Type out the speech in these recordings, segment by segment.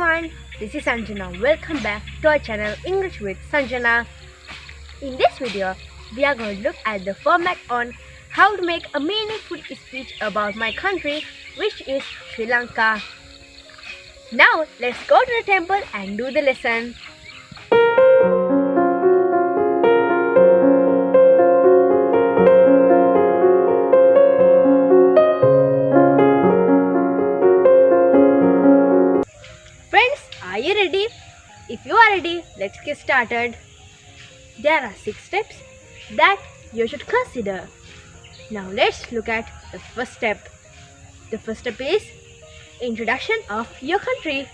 everyone, this is Sanjana. Welcome back to our channel English with Sanjana. In this video, we are going to look at the format on how to make a meaningful speech about my country, which is Sri Lanka. Now, let's go to the temple and do the lesson. Friends, are you ready? If you are ready, let's get started. There are 6 steps that you should consider. Now let's look at the first step. The first step is introduction of your country.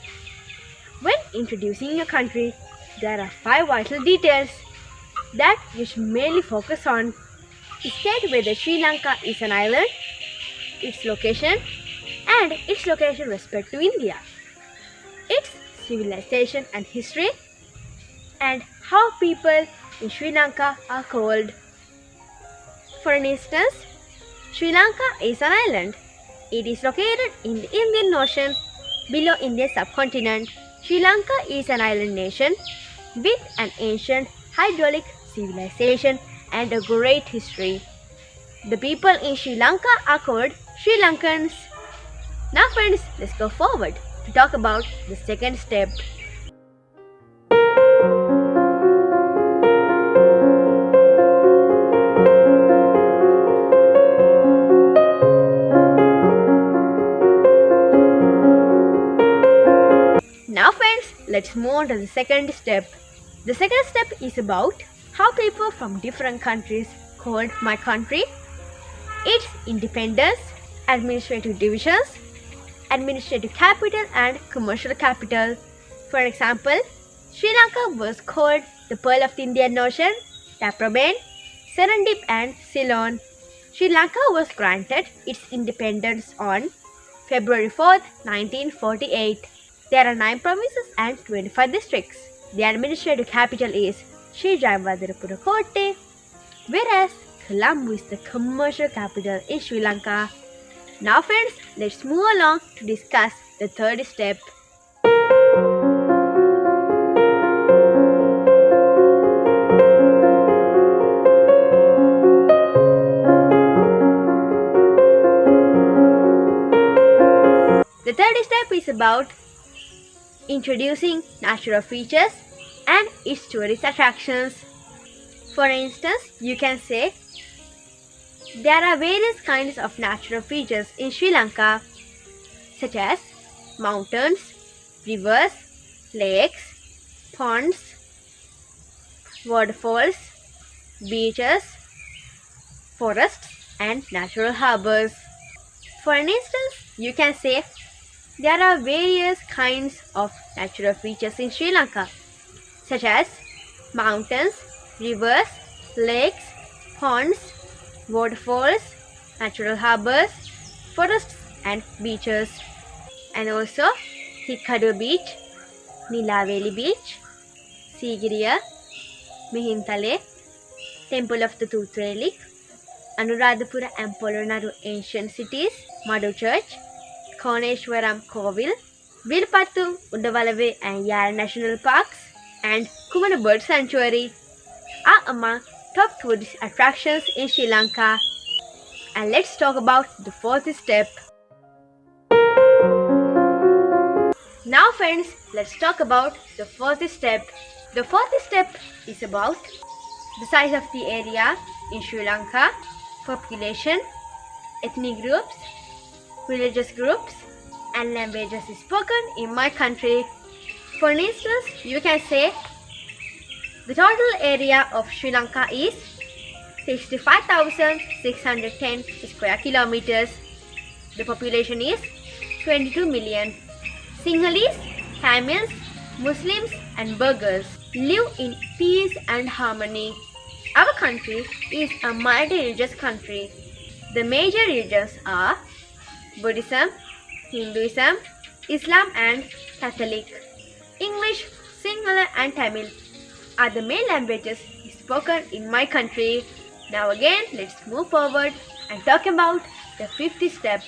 When introducing your country, there are 5 vital details that you should mainly focus on. State whether Sri Lanka is an island, its location, and its location respect to India, its civilization and history, and how people in Sri Lanka are called. For instance, Sri Lanka is an island. It is located in the Indian Ocean below Indian subcontinent. Sri Lanka is an island nation with an ancient hydraulic civilization and a great history. The people in Sri Lanka are called Sri Lankans. Now friends, let's go forward to talk about the second step. Now friends, let's move on to the second step. The second step is about how people from different countries called my country, its independence, administrative divisions, administrative capital and commercial capital. For example, Sri Lanka was called the Pearl of the Indian Ocean, Taprobane, Serendip and Ceylon. Sri Lanka was granted its independence on February 4th, 1948. There are 9 provinces and 25 districts. The administrative capital is Sri Jayawardhanapura Kotte, whereas Colombo is the commercial capital in Sri Lanka. Now friends, let's move along to discuss the third step. The third step is about introducing natural features and its tourist attractions. For instance, you can say there are various kinds of natural features in Sri Lanka, such as mountains, rivers, lakes, ponds, waterfalls, beaches, forests, and natural harbors. For instance, you can say there are various kinds of natural features in Sri Lanka, such as mountains, rivers, lakes, ponds, waterfalls, natural harbors, forests and beaches. And also Hikkadu Beach, Nilaveli Beach, Sigiriya, Mihintale, Temple of the Tooth Relic, Anuradhapura and Polonnaru ancient cities, Madu Church, Koneshwaram Kovil, Vilpattu, Uddavalave and Yara National Parks, and Kumana Bird Sanctuary are among top tourist attractions in Sri Lanka. And let's talk about the fourth step. Now friends, let's talk about the fourth step. The fourth step is about the size of the area in Sri Lanka, population, ethnic groups, religious groups, and languages spoken in my country. For instance, you can say the total area of Sri Lanka is 65,610 square kilometers. The population is 22 million. Sinhalese, Tamils, Muslims and Burghers live in peace and harmony. Our country is a multi-religious country. The major religions are Buddhism, Hinduism, Islam and Catholic. English, Sinhala and Tamil are the main languages spoken in my country. Now again, let's move forward and talk about the fifth step.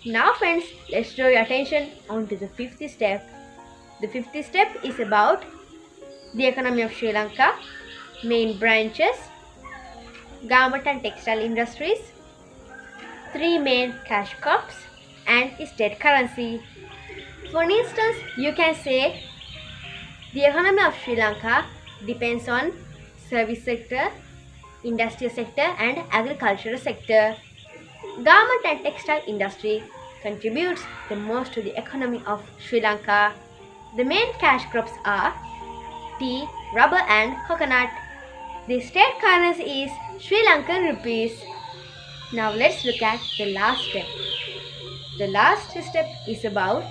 Now friends, let's draw your attention onto the fifth step. The fifth step is about the economy of Sri Lanka, main branches, garment and textile industries, three main cash crops, and state currency. For instance, you can say the economy of Sri Lanka depends on service sector, industrial sector and agricultural sector. Garment and textile industry contributes the most to the economy of Sri Lanka. The main cash crops are tea, rubber and coconut. The state currency is Sri Lankan rupees. Now let's look at the last step. The last step is about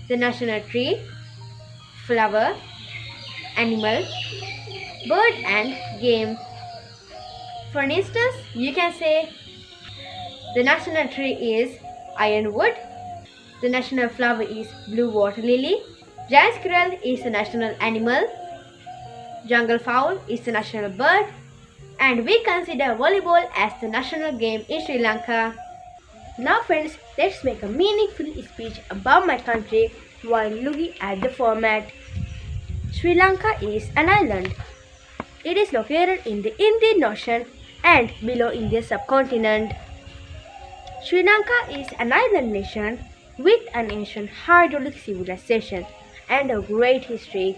the national tree, flower, animal, bird and game. For instance, you can say the national tree is ironwood, the national flower is blue water lily, giant squirrel is the national animal, jungle fowl is the national bird, and we consider volleyball as the national game in Sri Lanka. Now friends, let's make a meaningful speech about my country while looking at the format. Sri Lanka is an island. It is located in the Indian Ocean and below Indian subcontinent. Sri Lanka is an island nation with an ancient hydraulic civilization and a great history.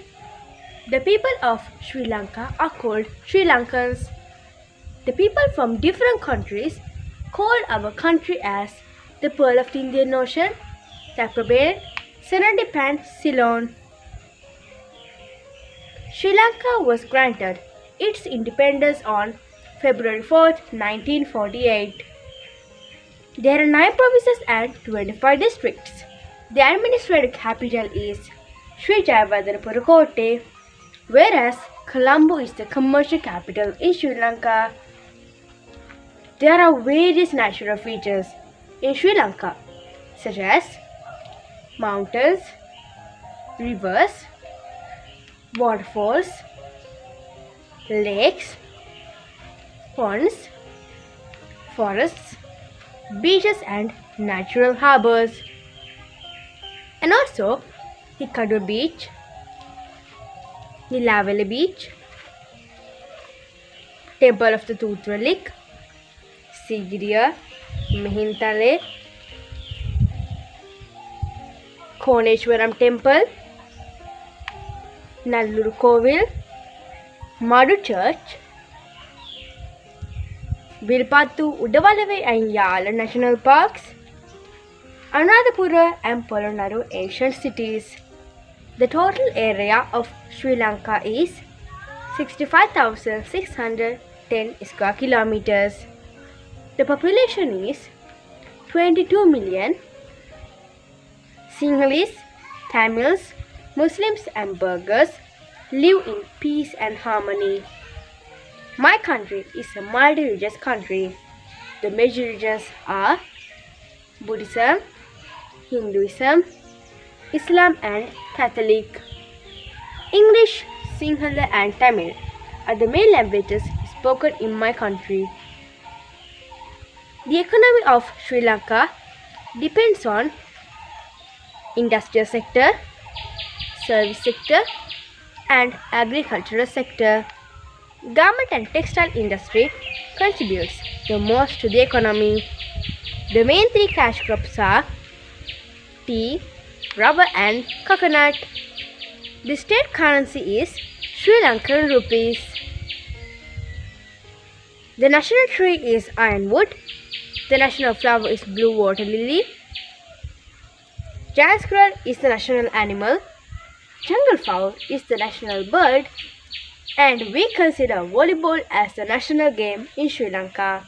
The people of Sri Lanka are called Sri Lankans. The people from different countries call our country as the Pearl of the Indian Ocean, Taprobane, Senadip and Ceylon. Sri Lanka was granted its independence on February 4, 1948. There are 9 provinces and 25 districts. The administrative capital is Sri Jayawardhanapura Kotte, whereas Colombo is the commercial capital in Sri Lanka. There are various natural features in Sri Lanka, such as mountains, rivers, waterfalls, lakes, ponds, forests, beaches and natural harbors. And also Hikadu Beach, Nilaveli Beach, Temple of the Toothwalik, Sigiriya, Mihintale, Koneshwaram Temple, Nalluru Kovil, Madu Church, Vilpattu, Udawalawe and Yala National Parks, Anuradhapura and Polonnaru ancient cities. The total area of Sri Lanka is 65,610 square kilometers. The population is 22 million. Sinhalese, Tamils, Muslims and Burghers live in peace and harmony. My country is a multi-religious country. The major religions are Buddhism, Hinduism, Islam and Catholic. English, Sinhala and Tamil are the main languages spoken in my country. The economy of Sri Lanka depends on industrial sector, service sector and agricultural sector. Garment and textile industry contributes the most to the economy. The main 3 cash crops are tea, rubber and coconut. The state currency is Sri Lankan rupees. The national tree is ironwood. The national flower is blue water lily. Giant squirrel is the national animal. Jungle fowl is the national bird. And we consider volleyball as the national game in Sri Lanka.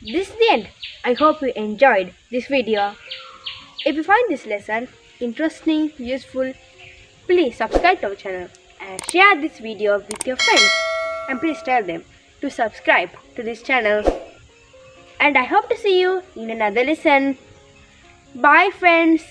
This is the end. I hope you enjoyed this video. If you find this lesson interesting, useful, please subscribe to our channel and share this video with your friends. And please tell them to subscribe to this channel. And I hope to see you in another lesson. Bye friends.